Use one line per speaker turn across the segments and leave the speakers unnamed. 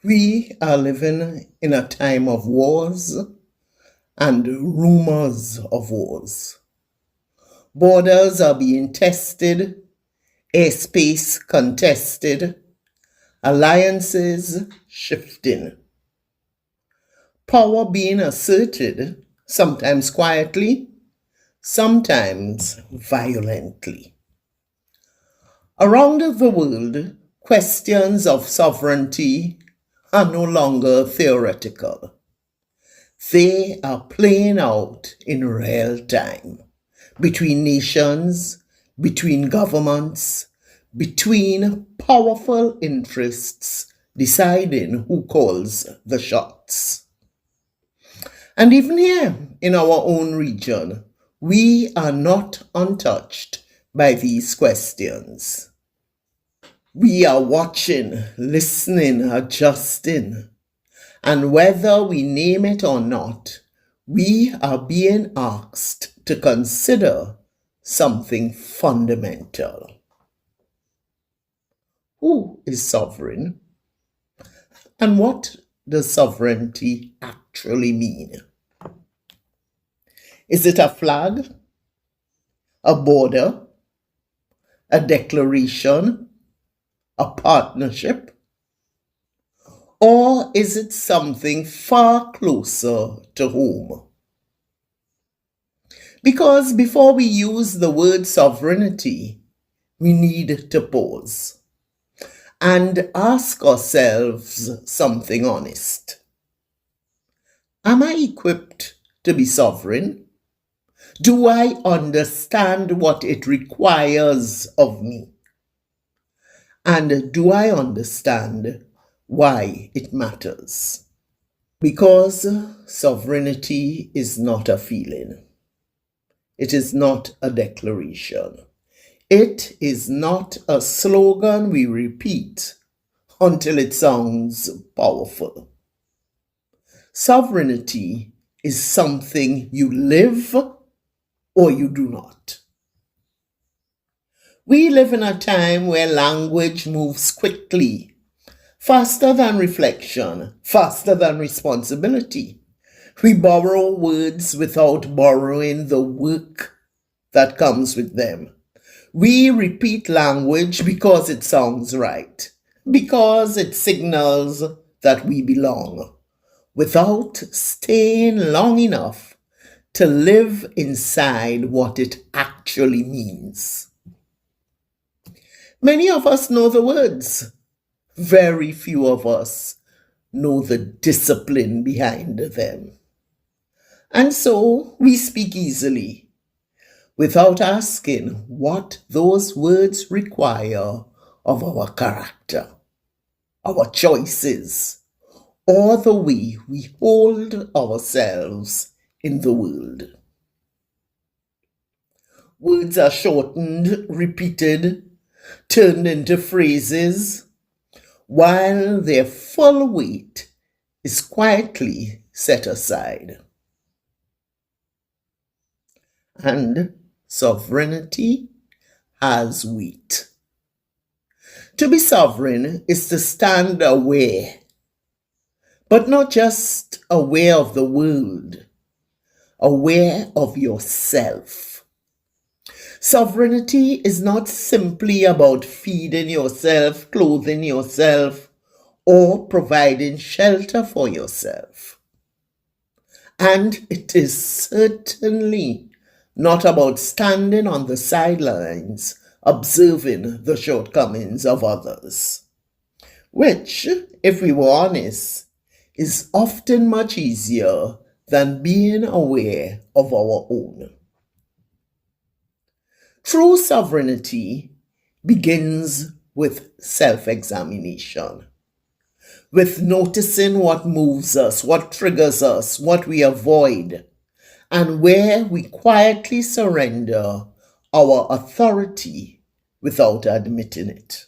We are living in a time of wars and rumors of wars. Borders are being tested, airspace contested, alliances shifting, power being asserted, sometimes quietly, sometimes violently. Around the world, questions of sovereignty are no longer theoretical. They are playing out in real time between nations, between governments, between powerful interests deciding who calls the shots. And even here in our own region, we are not untouched by these questions. We are watching, listening, adjusting. And whether we name it or not, we are being asked to consider something fundamental. Who is sovereign? And what does sovereignty actually mean? Is it a flag, a border, a declaration, a partnership? Or is it something far closer to home? Because before we use the word sovereignty, we need to pause and ask ourselves something honest. Am I equipped to be sovereign? Do I understand what it requires of me? And do I understand why it matters? Because sovereignty is not a feeling. It is not a declaration. It is not a slogan we repeat until it sounds powerful. Sovereignty is something you live or you do not. We live in a time where language moves quickly, faster than reflection, faster than responsibility. We borrow words without borrowing the work that comes with them. We repeat language because it sounds right, because it signals that we belong, without staying long enough to live inside what it actually means. Many of us know the words. Very few of us know the discipline behind them. And so we speak easily, without asking what those words require of our character, our choices, or the way we hold ourselves in the world. Words are shortened, repeated, turned into phrases, while their full weight is quietly set aside. And sovereignty has weight. To be sovereign is to stand aware, but not just aware of the world, aware of yourself. Sovereignty is not simply about feeding yourself, clothing yourself, or providing shelter for yourself. And it is certainly not about standing on the sidelines observing the shortcomings of others, which, if we were honest, is often much easier than being aware of our own. True sovereignty begins with self-examination, with noticing what moves us, what triggers us, what we avoid, and where we quietly surrender our authority without admitting it.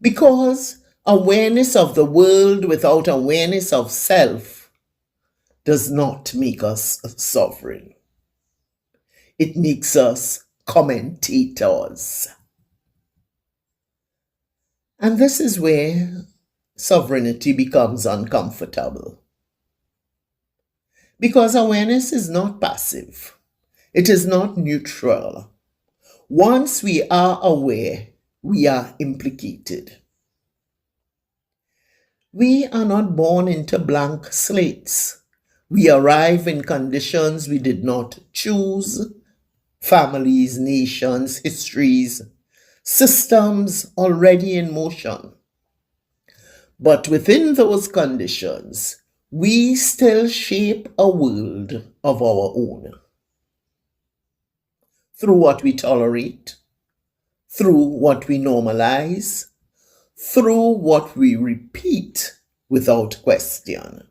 Because awareness of the world without awareness of self does not make us sovereign. It makes us commentators. And this is where sovereignty becomes uncomfortable. Because awareness is not passive, it is not neutral. Once we are aware, we are implicated. We are not born into blank slates. We arrive in conditions we did not choose: families, nations, histories, systems already in motion. But within those conditions, we still shape a world of our own. Through what we tolerate, through what we normalize, through what we repeat without question,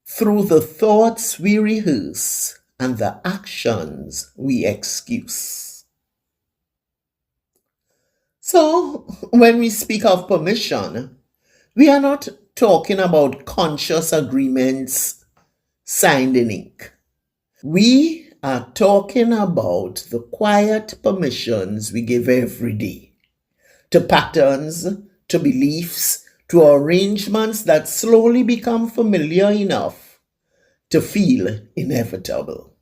through the thoughts we rehearse and the actions we excuse. So, when we speak of permission, we are not talking about conscious agreements signed in ink. We are talking about the quiet permissions we give every day to patterns, to beliefs, to arrangements that slowly become familiar enough to feel inevitable.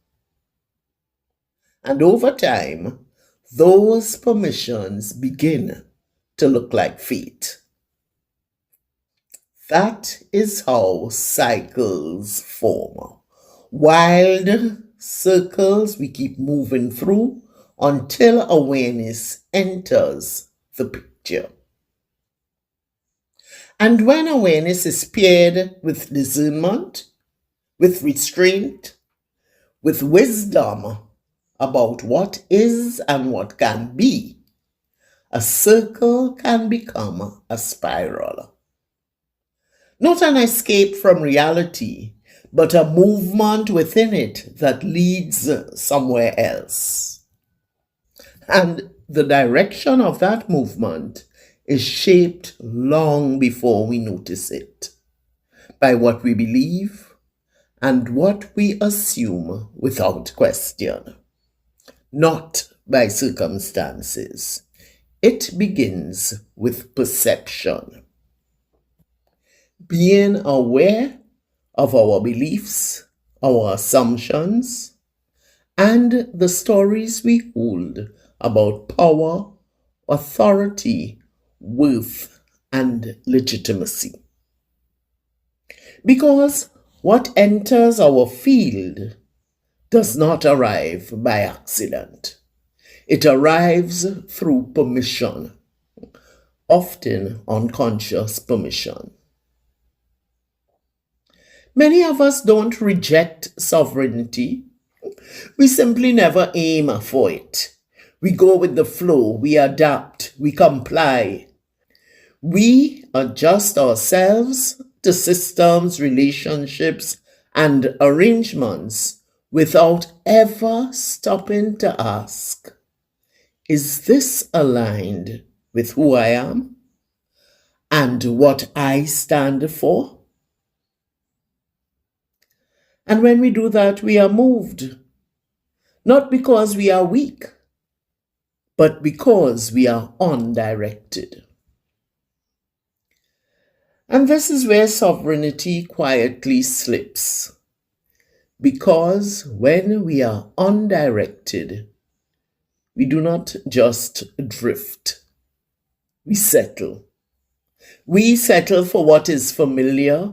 And over time, those permissions begin to look like fate. That is how cycles form. Wild circles we keep moving through until awareness enters the picture. And when awareness is paired with discernment, with restraint, with wisdom about what is and what can be, a circle can become a spiral. Not an escape from reality, but a movement within it that leads somewhere else. And the direction of that movement is shaped long before we notice it by what we believe and what we assume without question, not by circumstances. It begins with perception. Being aware of our beliefs, our assumptions, and the stories we hold about power, authority, worth, and legitimacy. Because what enters our field does not arrive by accident. It arrives through permission, often unconscious permission. Many of us don't reject sovereignty. We simply never aim for it. We go with the flow, we adapt, we comply. We adjust ourselves to systems, relationships, and arrangements without ever stopping to ask, is this aligned with who I am and what I stand for? And when we do that, we are moved, not because we are weak, but because we are undirected. And this is where sovereignty quietly slips. Because when we are undirected, we do not just drift, we settle. We settle for what is familiar,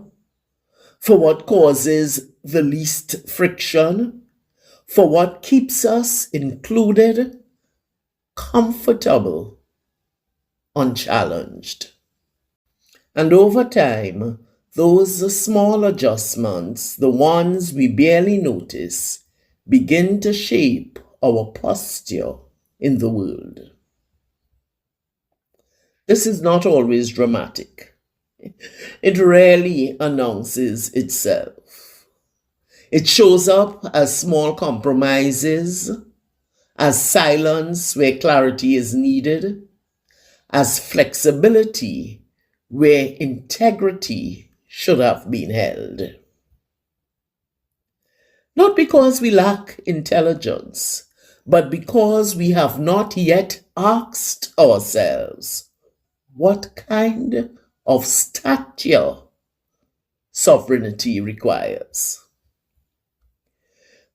for what causes the least friction, for what keeps us included, comfortable, unchallenged. And over time, those small adjustments, the ones we barely notice, begin to shape our posture in the world. This is not always dramatic. It rarely announces itself. It shows up as small compromises, as silence where clarity is needed, as flexibility where integrity should have been held. Not because we lack intelligence, but because we have not yet asked ourselves, what kind of stature sovereignty requires.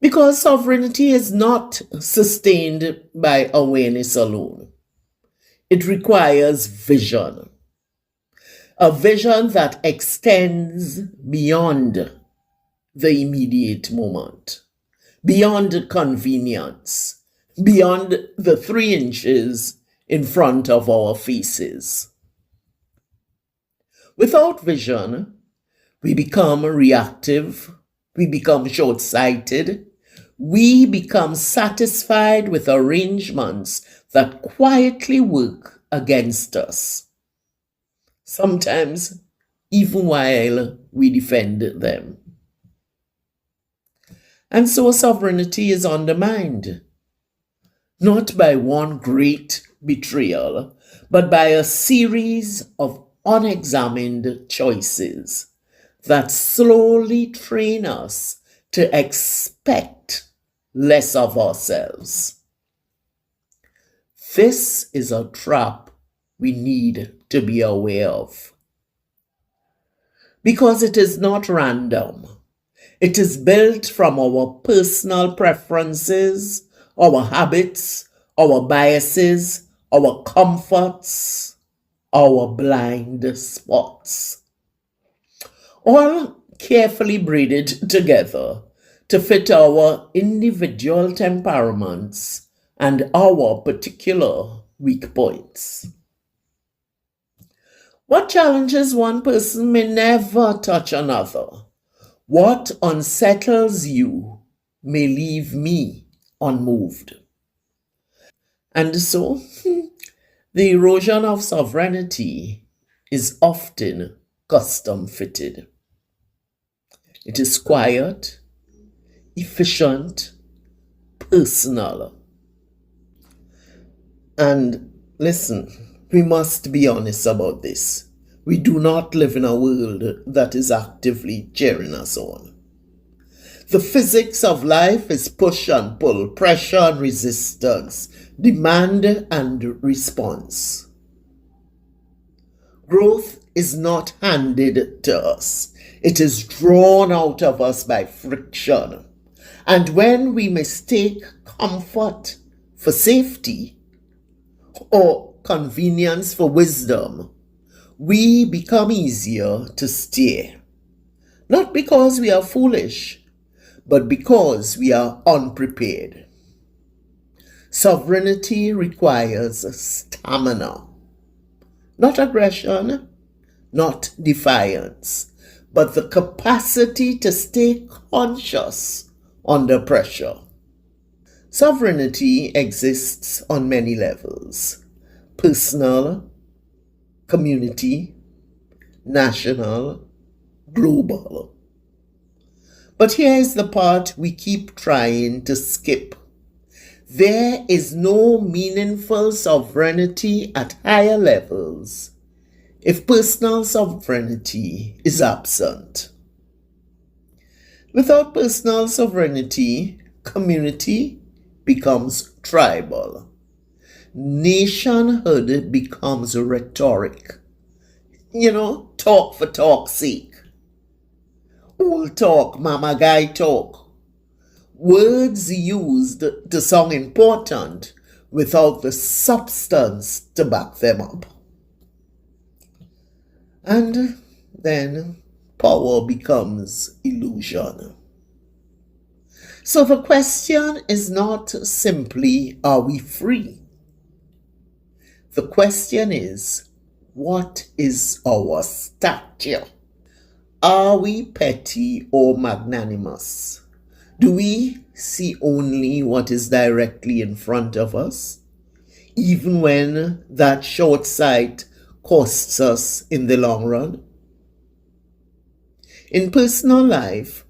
Because sovereignty is not sustained by awareness alone. It requires vision. A vision that extends beyond the immediate moment, beyond convenience, beyond the 3 inches in front of our faces. Without vision, we become reactive, we become short-sighted, we become satisfied with arrangements that quietly work against us, sometimes even while we defend them. And so sovereignty is undermined, not by one great betrayal, but by a series of unexamined choices that slowly train us to expect less of ourselves. This is a trap we need to be aware of. Because it is not random. It is built from our personal preferences, our habits, our biases, our comforts, our blind spots, all carefully braided together to fit our individual temperaments and our particular weak points. What challenges one person may never touch another. What unsettles you may leave me unmoved. And so, the erosion of sovereignty is often custom fitted. It is quiet, efficient, personal. And listen, we must be honest about this. We do not live in a world that is actively cheering us on. The physics of life is push and pull, pressure and resistance, demand and response. Growth is not handed to us. It is drawn out of us by friction. And when we mistake comfort for safety or convenience for wisdom, we become easier to steer. Not because we are foolish, but because we are unprepared. Sovereignty requires stamina, not aggression, not defiance, but the capacity to stay conscious under pressure. Sovereignty exists on many levels: personal, community, national, global. But here is the part we keep trying to skip. There is no meaningful sovereignty at higher levels if personal sovereignty is absent. Without personal sovereignty, community becomes tribal. Nationhood becomes rhetoric. Talk for talk's sake. Old talk, mama guy talk. Words used to sound important without the substance to back them up. And then power becomes illusion. So the question is not simply, are we free? The question is, what is our stature? Are we petty or magnanimous? Do we see only what is directly in front of us, even when that short sight costs us in the long run? In personal life,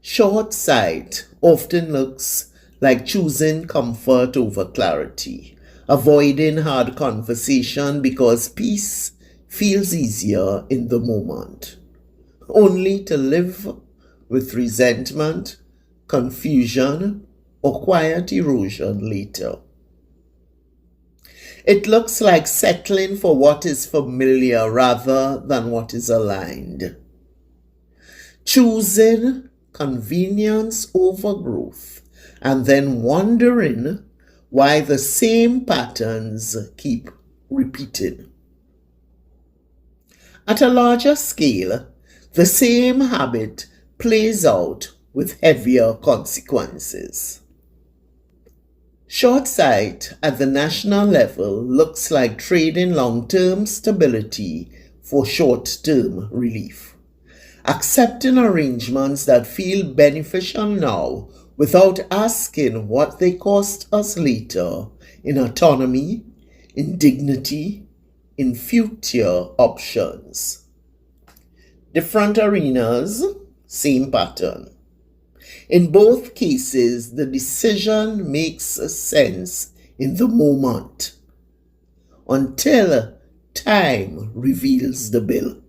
short sight often looks like choosing comfort over clarity, avoiding hard conversation because peace feels easier in the moment, only to live with resentment, confusion, or quiet erosion later. It looks like settling for what is familiar rather than what is aligned. Choosing convenience over growth and then wondering why the same patterns keep repeating. At a larger scale, the same habit plays out with heavier consequences. Short sight at the national level looks like trading long-term stability for short-term relief. Accepting arrangements that feel beneficial now without asking what they cost us later in autonomy, in dignity, in future options. Different arenas, same pattern. In both cases, the decision makes sense in the moment until time reveals the bill.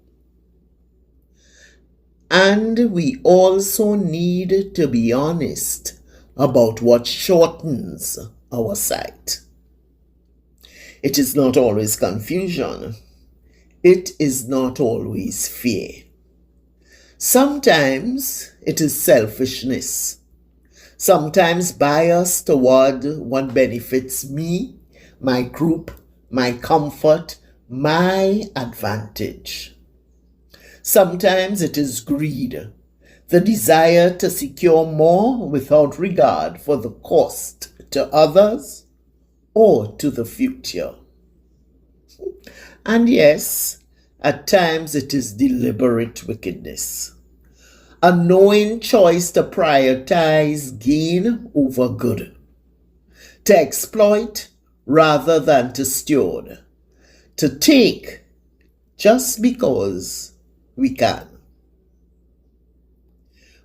And we also need to be honest about what shortens our sight. It is not always confusion. It is not always fear. Sometimes it is selfishness. Sometimes bias toward what benefits me, my group, my comfort, my advantage. Sometimes it is greed, the desire to secure more without regard for the cost to others or to the future. And yes, at times it is deliberate wickedness, a knowing choice to prioritize gain over good, to exploit rather than to steward, to take just because we can.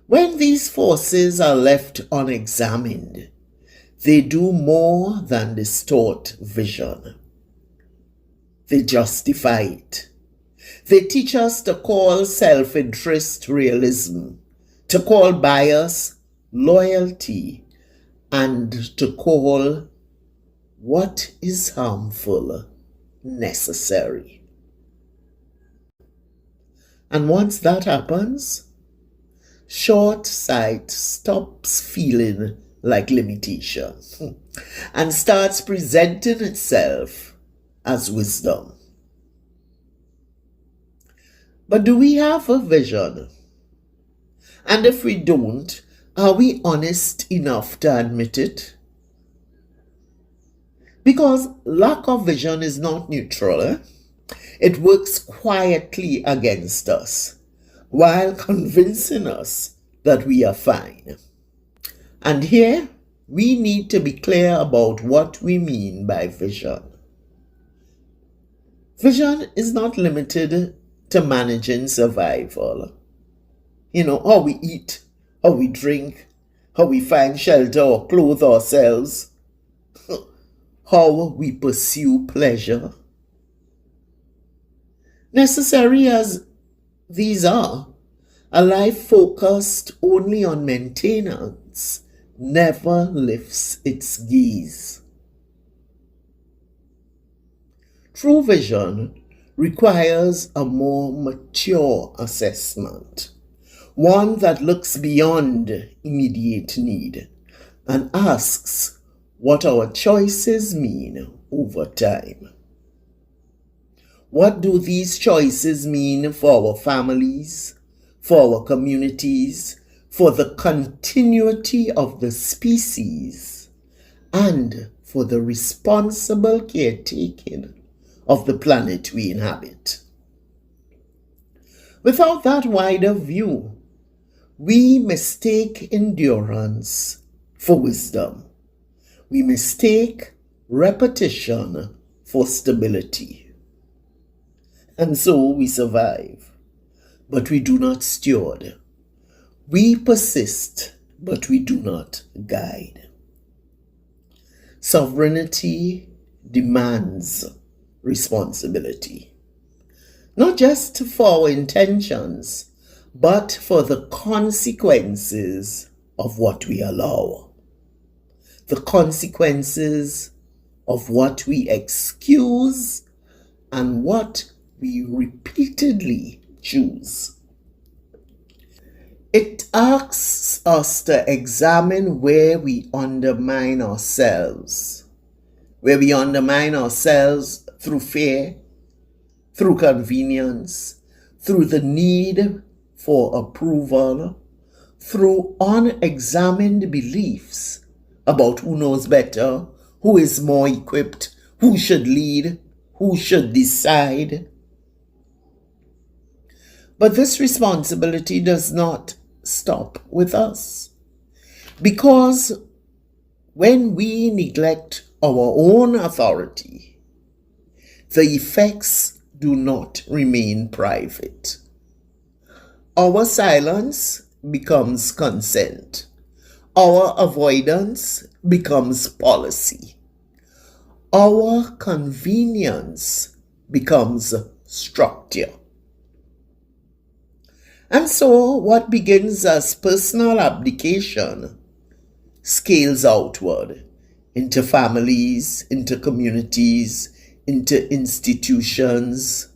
When these forces are left unexamined, they do more than distort vision. They justify it. They teach us to call self-interest realism, to call bias loyalty, and to call what is harmful necessary. And once that happens, short sight stops feeling like limitation and starts presenting itself as wisdom. But do we have a vision? And if we don't, are we honest enough to admit it? Because lack of vision is not neutral. It works quietly against us while convincing us that we are fine. And here, we need to be clear about what we mean by vision. Vision is not limited to managing survival. How we eat, how we drink, how we find shelter or clothe ourselves, how we pursue pleasure. Necessary as these are, a life focused only on maintenance never lifts its gaze. True vision requires a more mature assessment, one that looks beyond immediate need and asks what our choices mean over time. What do these choices mean for our families, for our communities, for the continuity of the species, and for the responsible caretaking of the planet we inhabit? Without that wider view, we mistake endurance for wisdom. We mistake repetition for stability. And so we survive, but we do not steward. We persist, but we do not guide. Sovereignty demands responsibility, not just for our intentions, but for the consequences of what we allow, the consequences of what we excuse and what we repeatedly choose. It asks us to examine where we undermine ourselves, through fear, through convenience, through the need for approval, through unexamined beliefs about who knows better, who is more equipped, who should lead, who should decide. But this responsibility does not stop with us. Because when we neglect our own authority, the effects do not remain private. Our silence becomes consent. Our avoidance becomes policy. Our convenience becomes structure. And so what begins as personal abdication scales outward into families, into communities, into institutions,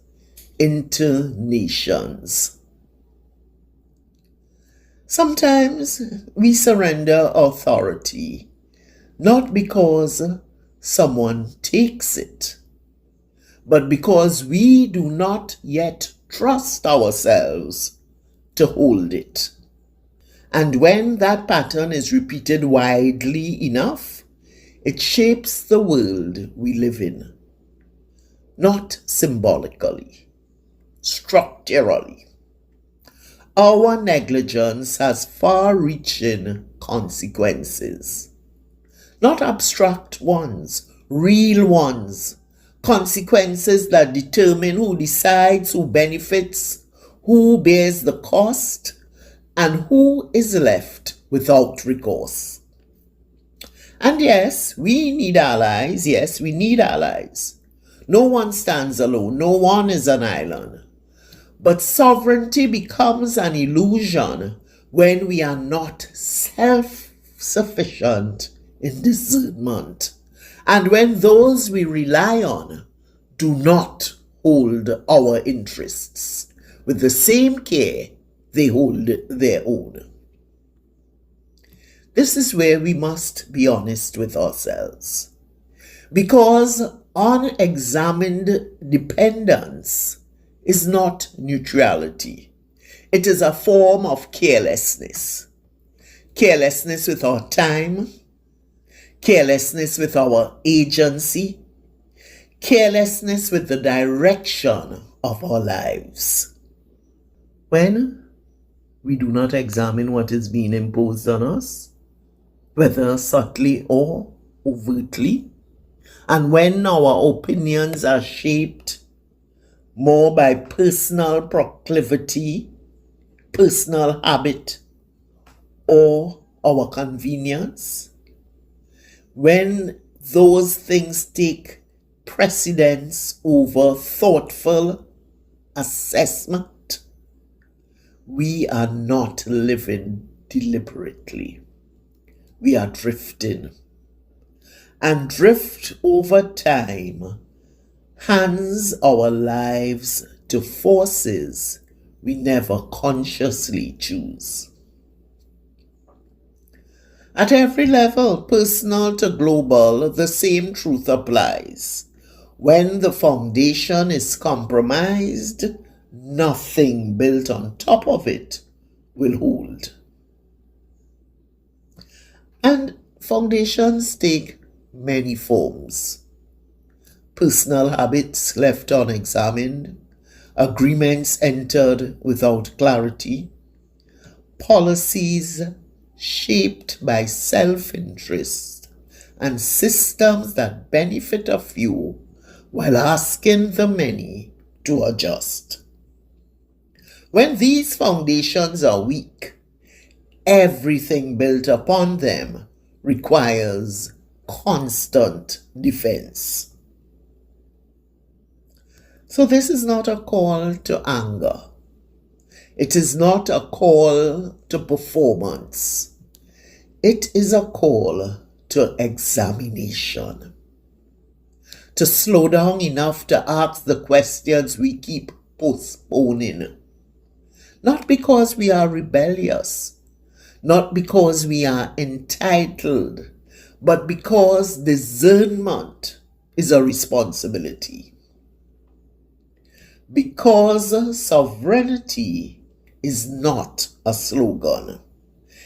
into nations. Sometimes we surrender authority not because someone takes it, but because we do not yet trust ourselves to hold it. And when that pattern is repeated widely enough, it shapes the world we live in. Not symbolically, structurally. Our negligence has far-reaching consequences. Not abstract ones, real ones. Consequences that determine who decides, who benefits, who bears the cost, and who is left without recourse. And yes, we need allies. Yes, we need allies. No one stands alone. No one is an island. But sovereignty becomes an illusion when we are not self-sufficient in discernment, and when those we rely on do not hold our interests with the same care they hold their own. This is where we must be honest with ourselves, because unexamined dependence is not neutrality. It is a form of carelessness. Carelessness with our time, carelessness with our agency, carelessness with the direction of our lives. When we do not examine what is being imposed on us, whether subtly or overtly, and when our opinions are shaped more by personal proclivity, personal habit, or our convenience, when those things take precedence over thoughtful assessment, we are not living deliberately. We are drifting. And drift over time hands our lives to forces we never consciously choose. At every level, personal to global, the same truth applies. When the foundation is compromised, nothing built on top of it will hold. And foundations take many forms. Personal habits left unexamined, agreements entered without clarity, policies shaped by self-interest, and systems that benefit a few while asking the many to adjust. When these foundations are weak, everything built upon them requires constant defense. So this is not a call to anger. It is not a call to performance. It is a call to examination. to slow down enough to ask the questions we keep postponing. Not because we are rebellious, not because we are entitled, but because discernment is a responsibility. Because sovereignty is not a slogan.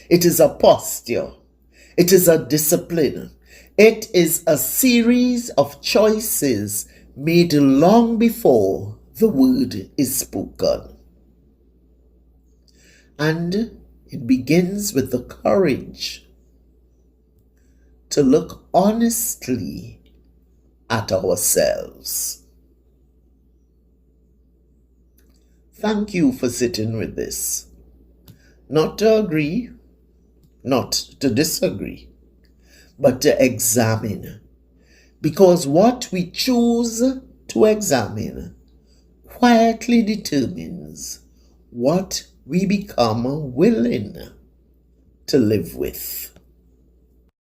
It is a posture. It is a discipline. It is a series of choices made long before the word is spoken. And it begins with the courage to look honestly at ourselves. Thank you for sitting with this. Not to agree, not to disagree, but to examine. Because what we choose to examine quietly determines what we become willing to live with.